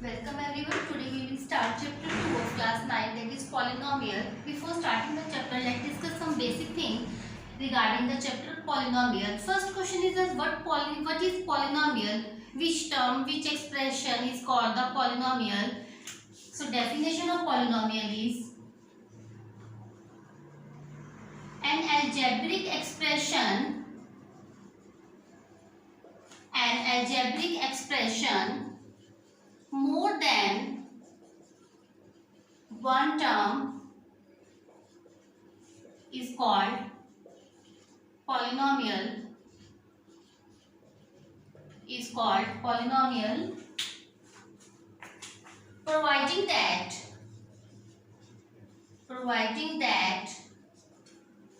Welcome everyone. Today we will start chapter 2 of class 9, that is polynomial. Before starting the chapter, let's discuss some basic things regarding the chapter polynomial. First question is that what is polynomial? Which term, which expression is called the polynomial? So definition of polynomial is an algebraic expression more than one term is called polynomial providing that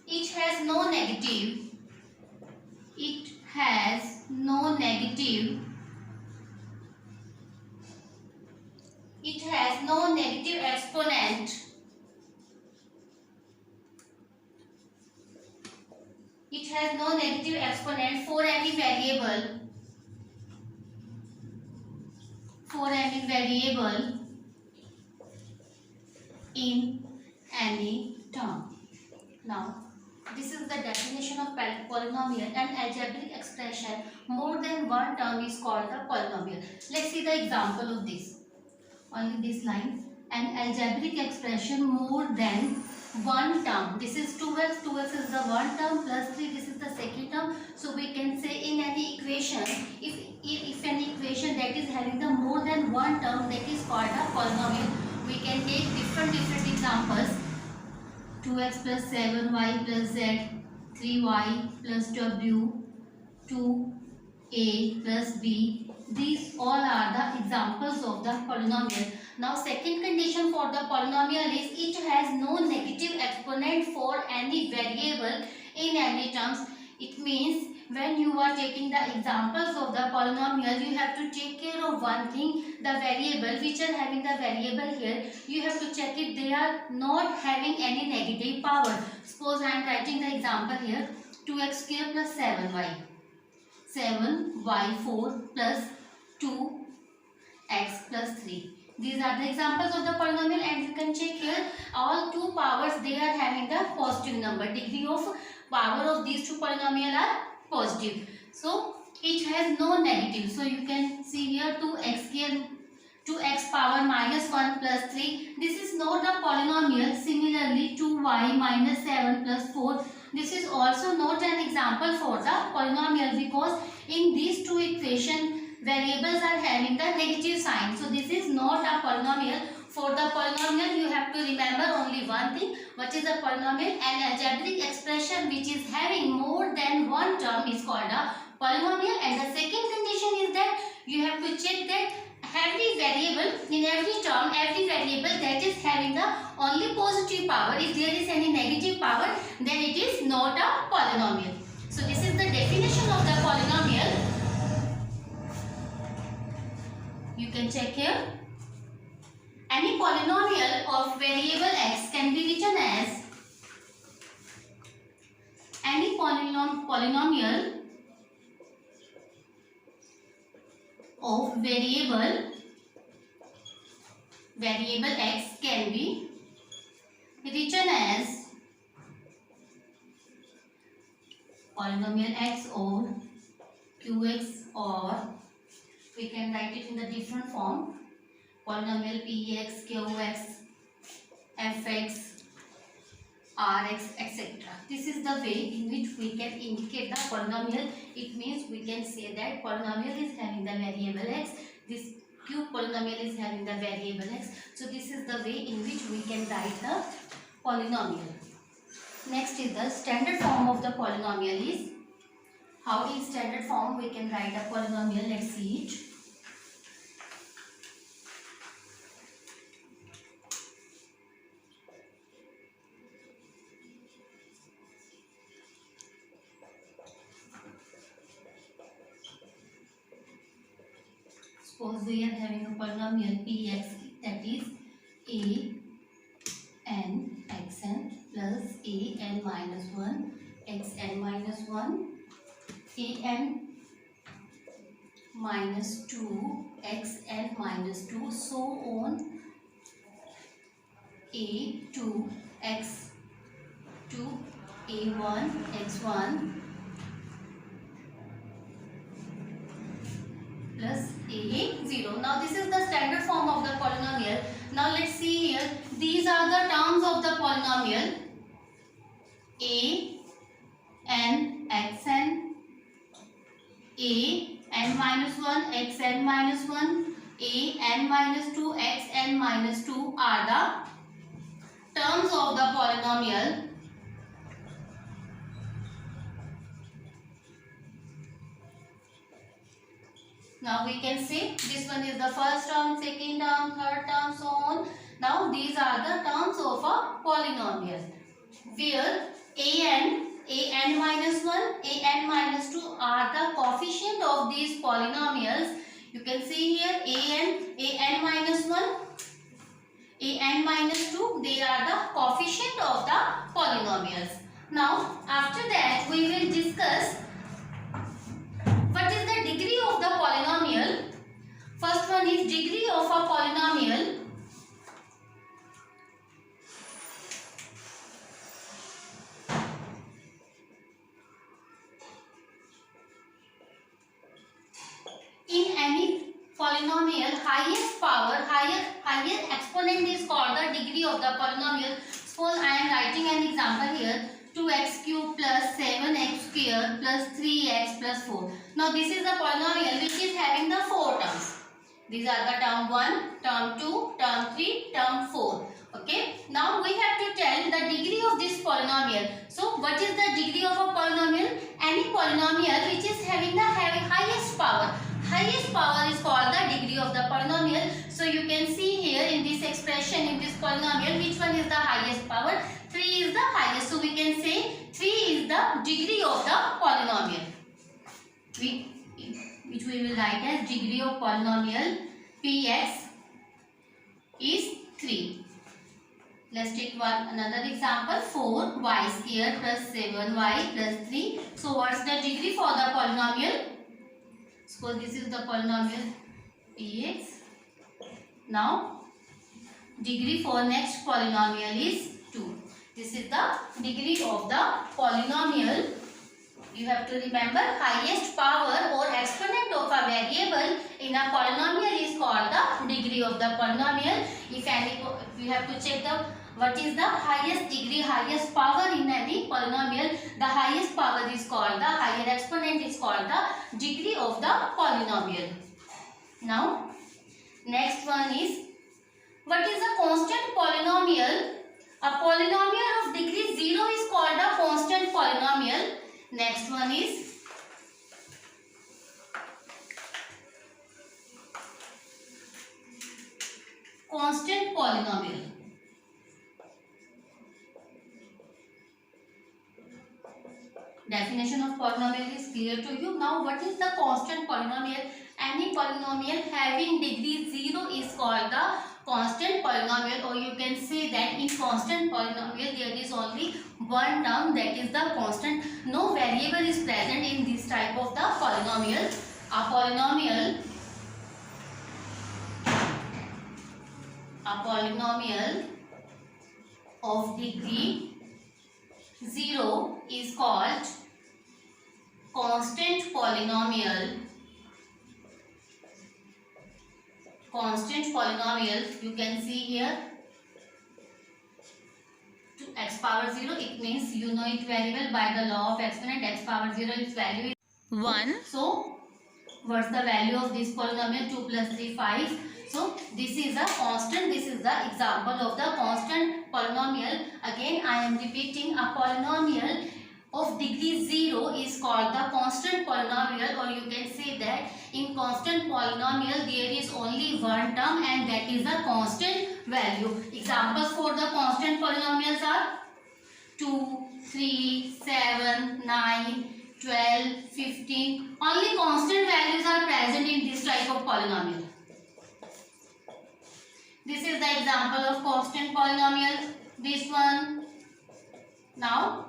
it has no negative exponent. It has no negative exponent for any variable in any term. Now, this is the definition of polynomial. An algebraic expression more than one term is called the polynomial. Let's see the example of this. Only this line. An algebraic expression more than one term. This is 2x. 2x is the one term plus 3. This is the second term. So we can say in any equation, if an equation that is having the more than one term, that is called a polynomial. We can take different examples. 2x plus 7y plus z, 3y plus w, 2a plus b. These all are the examples of the polynomial. Now second condition for the polynomial is it has no negative exponent for any variable in any terms. It means when you are taking the examples of the polynomial, you have to take care of one thing, the variable which are having the variable here, you have to check if they are not having any negative power. Suppose I am writing the example here, 2x square plus 7y. 7y4 plus 2x plus 3. These are the examples of the polynomial, and you can check here all two powers, they are having the positive number. Degree of power of these two polynomial are positive. So it has no negative. So you can see here 2x power minus 1 plus 3. This is not a polynomial. Similarly 2y minus 7 plus 4. This is also not an example for the polynomial, because in these two equations variables are having the negative sign. So this is not a polynomial. For the polynomial you have to remember only one thing. What is a polynomial? An algebraic expression which is having more than one term is called a polynomial. And the second condition is that you have to check that every variable, in every term, every variable that is having the only positive power. If there is any negative power, then it is not a polynomial. So this is the definition of the polynomial. You can check here. Any polynomial of variable x can be written as any polynomial of variable x can be written as polynomial x or qx, or we can write it in the different form, polynomial px, qx, fx, rx, etc. This is the way in which we can indicate the polynomial. It means we can say that polynomial is having the variable x, this q polynomial is having the variable x. So this is the way in which we can write the polynomial. Next is the standard form of the polynomial is, how in standard form we can write a polynomial. Let's see it. Suppose we are having a polynomial px, that is a n xn plus a n minus 1 xn minus 1 a n minus 2, xn minus 2, so on a2, x2, a1, x1 plus a0. Now this is the standard form of the polynomial. Now let's see here. These are the terms of the polynomial. A n xn, a n minus 1 xn minus 1, a n minus 2 xn minus 2 are the terms of the polynomial. Now we can see this one is the first term, second term, third term, so on. Now these are the terms of a polynomial where an minus 1, an minus 2 are the coefficient of these polynomials. You can see here an minus 1, an minus 2, they are the coefficient of the polynomials. Now after that we will discuss what is the degree of the polynomial. First one is degree of a polynomial. In any polynomial, highest power, higher exponent is called the degree of the polynomial. Suppose I am writing an example here. 2x cube plus 7x square plus 3x plus 4. Now this is the polynomial which is having the 4 terms. These are the term 1, term 2, term 3, term 4. Okay. Now we have to tell the degree of this polynomial. So what is the degree of a polynomial? Any polynomial which is having the highest power. Highest power is called the degree of the polynomial. So you can see here in this expression, in this polynomial, which one is the highest power? 3 is the highest. So we can say 3 is the degree of the polynomial. Which we will write as degree of polynomial px is 3. Let's take another example. 4y square plus 7y plus 3. So what's the degree for the polynomial? Suppose this is the polynomial px. Now degree for next polynomial is 2. This is the degree of the polynomial. You have to remember highest power or exponent of a variable in a polynomial is called the degree of the polynomial. If you have to check what is the highest degree, highest power in any polynomial, the highest power is called the higher exponent is called the degree of the polynomial. Now next one is what is a constant polynomial? A polynomial of degree 0 is called a constant polynomial. Next one is constant polynomial. Definition of polynomial is clear to you. Now what is the constant polynomial? Any polynomial having degree 0 is called the constant polynomial, or you can say that in constant polynomial there is only one term, that is the constant. No variable is present in this type of the polynomial. A polynomial of degree 0 is called constant polynomial. Constant polynomial, you can see here, to x power 0, it means you know it very well by the law of exponent. X power 0 its value is 1. So what's the value of this polynomial? 2 plus 3 5. So this is a constant. This is the example of the constant polynomial. Again I am repeating, a polynomial of degree 0 is called the constant polynomial, or you can say that in constant polynomial there is only one term and that is the constant value. Examples for the constant polynomials are 2, 3, 7, 9, 12, 15. Only constant values are present in this type of polynomial. This is the example of constant polynomial. This one. Now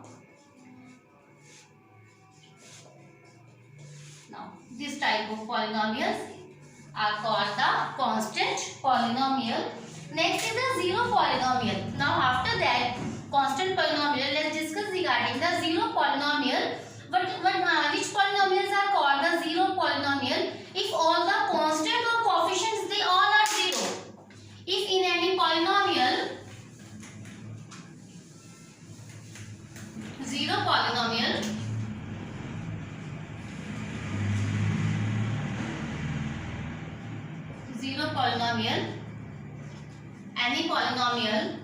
This type of polynomials are called the constant polynomial. Next is the zero polynomial. Now after that constant polynomial, let's discuss regarding the zero polynomial. Which polynomials are called the zero polynomial? If all the constant or coefficients they all are zero. If in any polynomial zero polynomial any polynomial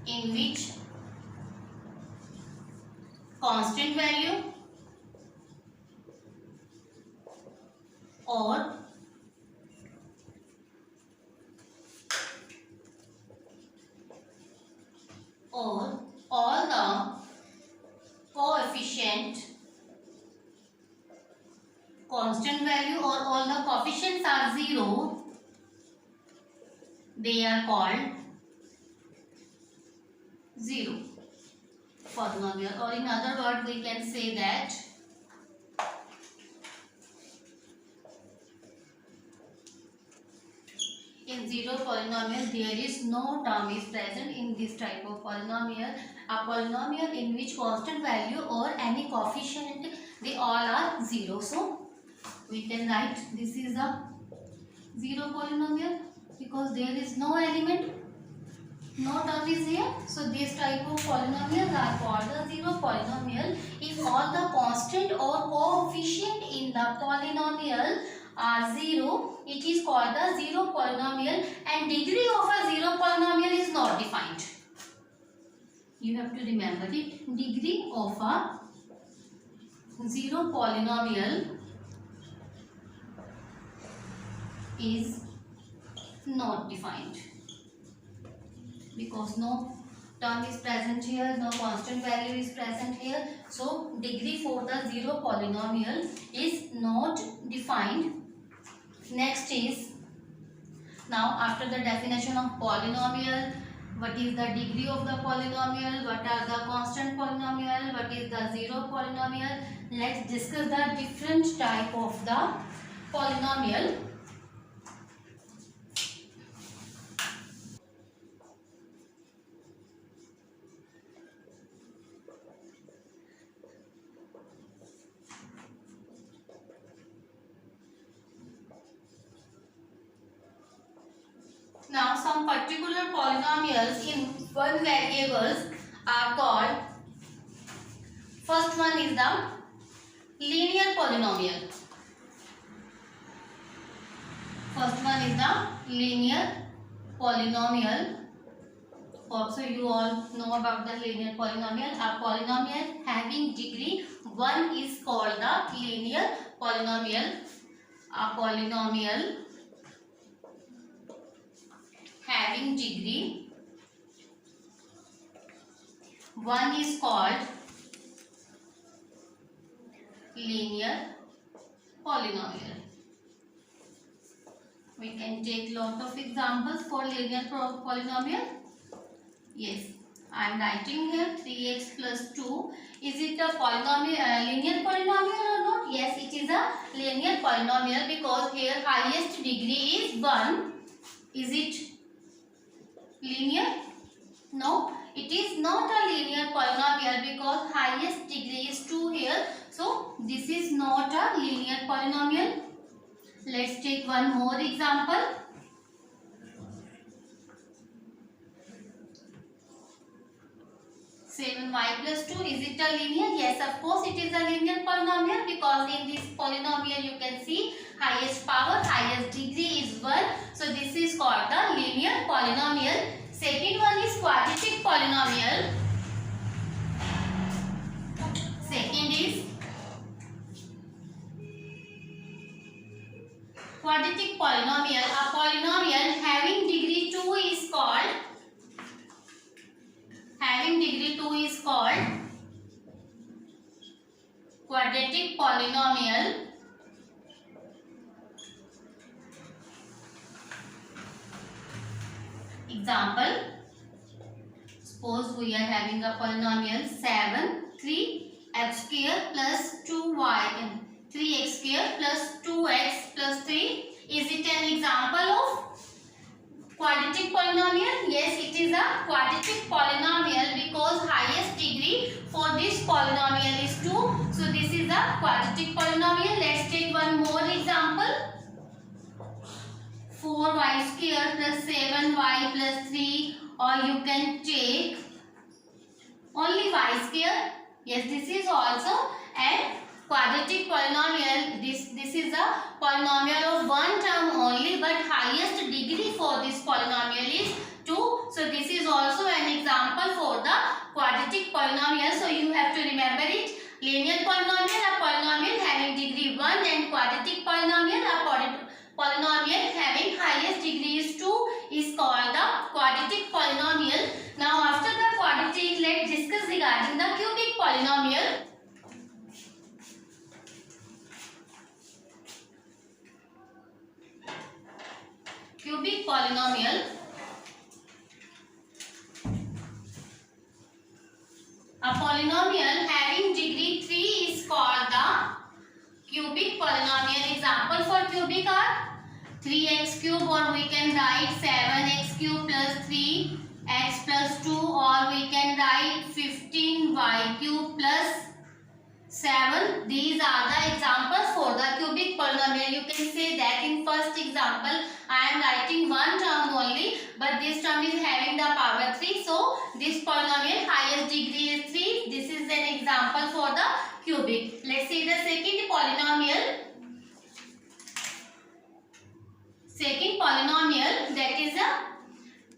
in which constant value or all the coefficient constant value or all the coefficients are zero, they are called zero polynomial, or in other words we can say that in zero polynomial there is no term is present in this type of polynomial. A polynomial in which constant value or any coefficient they all are zero. So we can write this is a zero polynomial because there is no element, no term is here. So this type of polynomials are called the zero polynomial. If all the constant or coefficient in the polynomial are zero, it is called the zero polynomial, and degree of a zero polynomial is not defined. You have to remember it. Degree of a zero polynomial is not defined because no term is present here, no constant value is present here. So degree for the zero polynomial is not defined. Next is, now after the definition of polynomial, what is the degree of the polynomial, what are the constant polynomial, what is the zero polynomial, let's discuss the different type of the polynomial. Now some particular polynomials in one variables are called, first one is the linear polynomial. First one is the linear polynomial. Also you all know about the linear polynomial. A polynomial having degree 1 is called the linear polynomial. A polynomial having degree 1 is called linear polynomial. We can take lot of examples for linear polynomial. Yes, I am writing here 3x plus 2. Is it a polynomial, linear polynomial or not? Yes, it is a linear polynomial because here highest degree is 1. Is it linear? No, it is not a linear polynomial because highest degree is 2 here. So this is not a linear polynomial. Let's take one more example. 7y plus 2, is it a linear? Yes, of course it is a linear polynomial because in this polynomial you can see highest power, highest degree is 1. So this is called the linear polynomial. Second one is quadratic polynomial. Second is quadratic polynomial. A polynomial having degree 2 is called quadratic polynomial. Example, suppose we are having a polynomial 7, 3 x square plus 2y 3x square plus 2x plus 3. Is it an example of quadratic polynomial? Yes, it is a quadratic polynomial because highest degree for this polynomial is 2. So this is a quadratic polynomial. Let's take one more example. 4y square plus 7y plus 3, or you can take only y square. Yes, this is also a quadratic polynomial. This is a polynomial of one term only, but highest degree for this polynomial is 2. So this is also an example for the quadratic polynomial. So you have to remember it. Linear polynomial, a polynomial having degree 1, and quadratic polynomial, a polynomial having highest degree is 2, is called the quadratic polynomial. Now after the quadratic, let's discuss regarding the cubic polynomial. Cubic polynomial. A polynomial having degree 3 is called the cubic polynomial. Example for cubic are 3x cube, or we can write 7x cube plus 3x plus 2, or we can write 15y cube plus 7. These are the examples for the cubic polynomial. You can say that in first example I am writing one term only, but this term is having the power 3. So this polynomial highest degree is 3. This is an example for the cubic. Let's see the second polynomial. Second polynomial, that is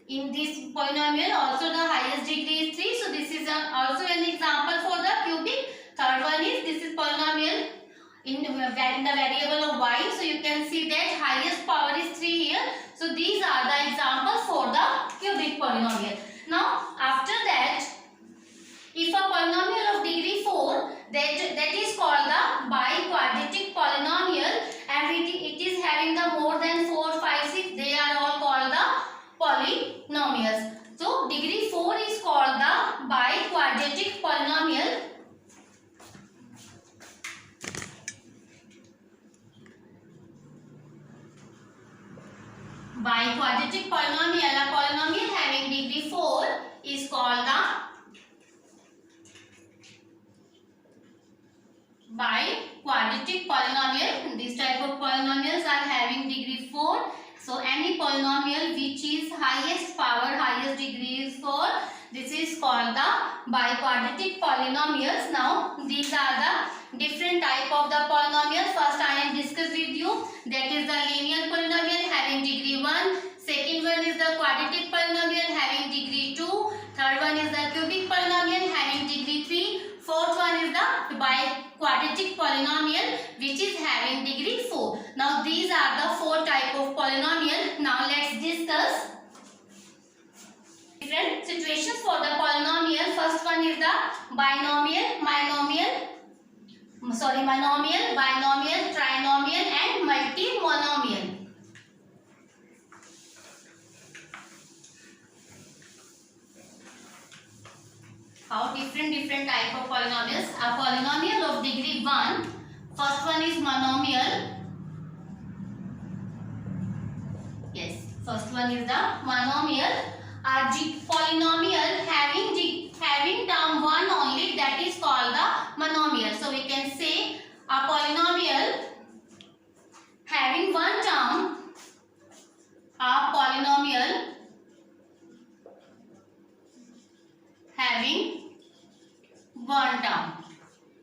in this polynomial also the highest degree is 3. So this is also an example for the cubic. Third one is, this is polynomial in the variable of y. So you can see that highest power is 3 here. So these are the examples for the cubic polynomial. Now after that, if a polynomial of degree 4, that is called the biquadratic polynomial, and it is having the more than 4, 5, 6, they are all called the polynomials. So degree 4 is called the biquadratic polynomial. Biquadratic polynomial, a polynomial having degree 4 is called the biquadratic polynomial. This type of polynomials are having degree 4. So any polynomial which is highest power, highest degree is 4. This is called the biquadratic polynomials. Now these are the different type of the polynomials. First I am discuss with you, that is the linear polynomial having degree 1. Second one is the quadratic polynomial having degree 2. Third one is the cubic polynomial having degree 3. Fourth one is the biquadratic polynomial which is having degree 4. Now these are the 4 type of polynomial. Now let's discuss different situations for the polynomial. First one is the monomial, binomial, trinomial and multimonomial. How different type of polynomials. A polynomial of degree 1. First one is monomial. Yes, first one is the monomial. A polynomial having term 1 only, that is called the monomial. So we can say a polynomial having one term, a polynomial having one term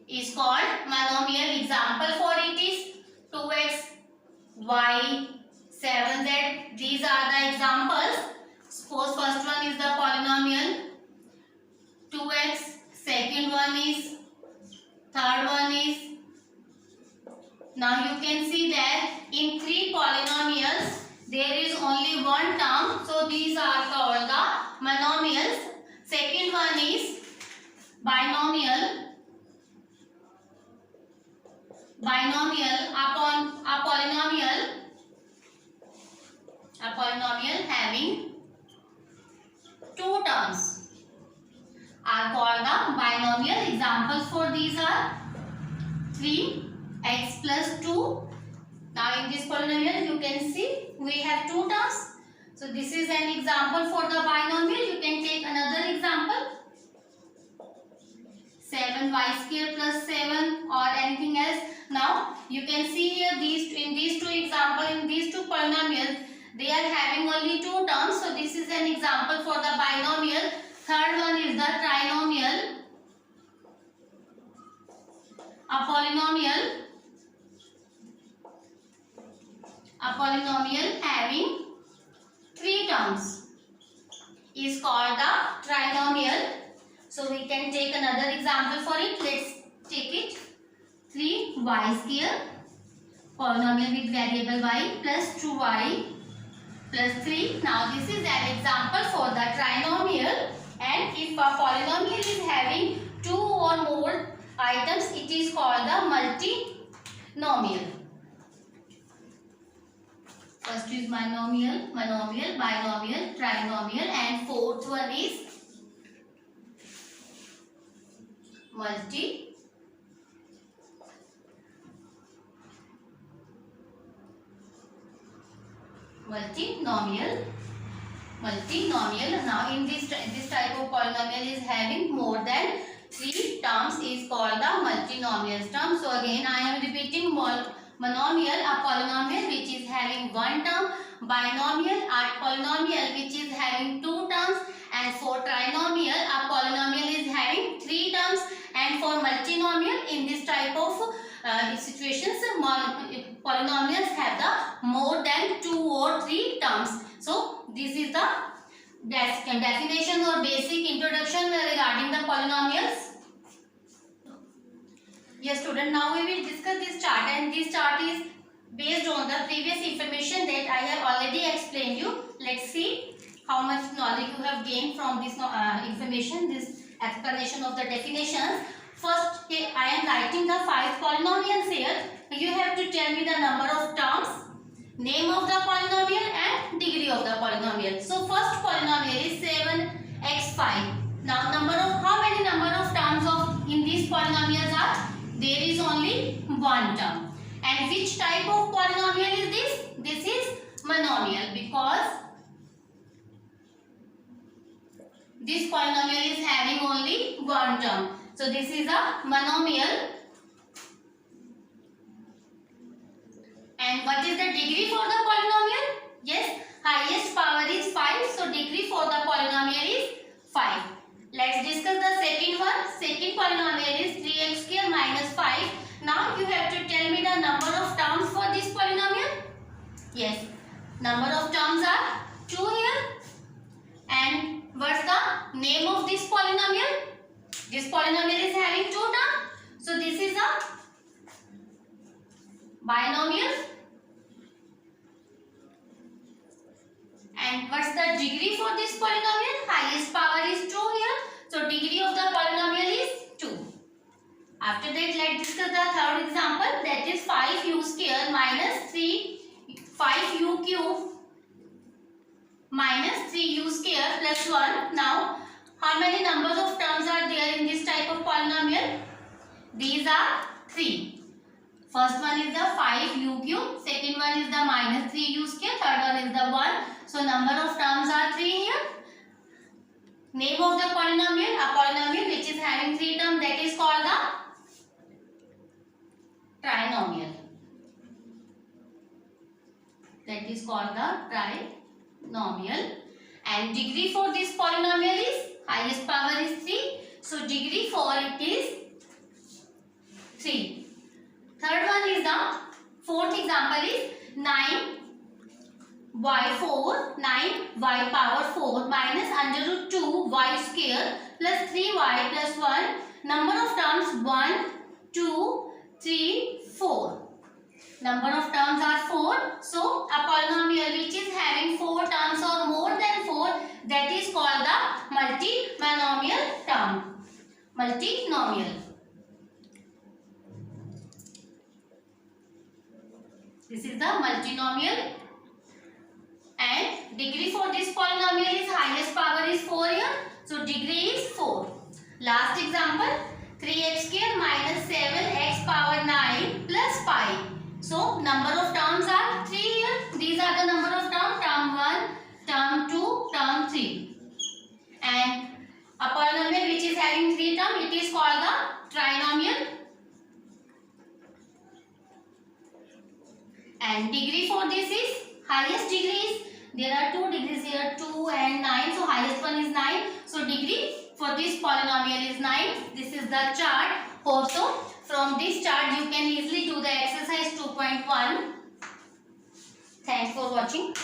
is called monomial. Example for it is 2x, y, 7z. These are the examples. Suppose first one is the polynomial 2x, second one is, third one is. Now you can see that in 3 polynomials there is only one term. So these are called the monomials. Second one is binomial. A polynomial having 2 terms are called the binomial. Examples for these are 3x plus 2. Now in this polynomial you can see we have two terms. So this is an example for the binomial. You can take another example. 7y square plus 7 or anything else. Now you can see here in these two examples, in these two polynomials, they are having only two terms. So this is an example for the binomial. Third one is the trinomial. A polynomial having three terms is called the trinomial. So we can take another example for it. Let's take it. 3y square, polynomial with variable y, plus 2y plus 3. Now this is an example for the trinomial, and if a polynomial is having two or more items, it is called the multinomial. First is monomial, binomial, trinomial, and fourth one is multinomial. Now in this type of polynomial is having more than three terms is called the multinomial term. So again I am repeating: monomial, a polynomial which is having one term; binomial, a polynomial which is having two terms; and for trinomial, a polynomial is having three terms; and for multinomial, in this type of situations, polynomials have the more than two or three terms. So this is the definition or basic introduction regarding the polynomials. Yes student, now we will discuss this chart, and this chart is based on the previous information that I have already explained you. Let's see how much knowledge you have gained from this information, this explanation of the definitions. First, I am writing the 5 polynomials here. You have to tell me the number of terms, name of the polynomial, and degree of the polynomial. So first polynomial is 7x5. Now how many number of terms in these polynomials are? There is only one term. And which type of polynomial is this? This is monomial, because this polynomial is having only one term. So this is a monomial. And what is the degree for the polynomial? Yes, highest power is 5. So degree for the polynomial is 5. Let's discuss the second one. Second polynomial is 3x square minus 5. Now you have to tell me the number of terms for this polynomial. Yes, number of terms are 2 here. And what's the name of this polynomial? This polynomial is having 2 terms. So this is a binomial. And what's the degree for this polynomial? Highest power is 2 here. So degree of the polynomial is 2. After that, let's discuss the third example, that is 5u square minus 5u cube minus 3u square plus 1. Now, how many numbers of terms are there in this type of polynomial? These are 3. First one is the 5u cube, second one is the minus 3u square, third one is the 1. So number of terms are 3 here. Name of the polynomial, a polynomial which is having 3 terms, that is called the trinomial. That is called the trinomial. And degree for this polynomial is, highest power is 3. So degree for it is 3. Third one is the fourth example is 9y power 4 minus under root 2y square plus 3y plus 1. Number of terms 1, 2, 3, 4. Number of terms are 4. So a polynomial which is having 4 terms or more than 4, that is called the multinomial term. Multinomial. This is the multinomial. And degree for this polynomial is, highest power is 4 here. So degree is 4. Last example, 3x square minus 7x power 9 plus pi. So number of terms are 3 here. These are the number of terms: term 1, term 2, term 3. And a polynomial which is having 3 terms, it is called the trinomial. And degree for this is, highest degree is, there are 2 degrees here, 2 and 9. So highest one is 9. So degree for this polynomial is 9. This is the chart. Also from this chart you can easily do the exercise 2.1. Thanks for watching.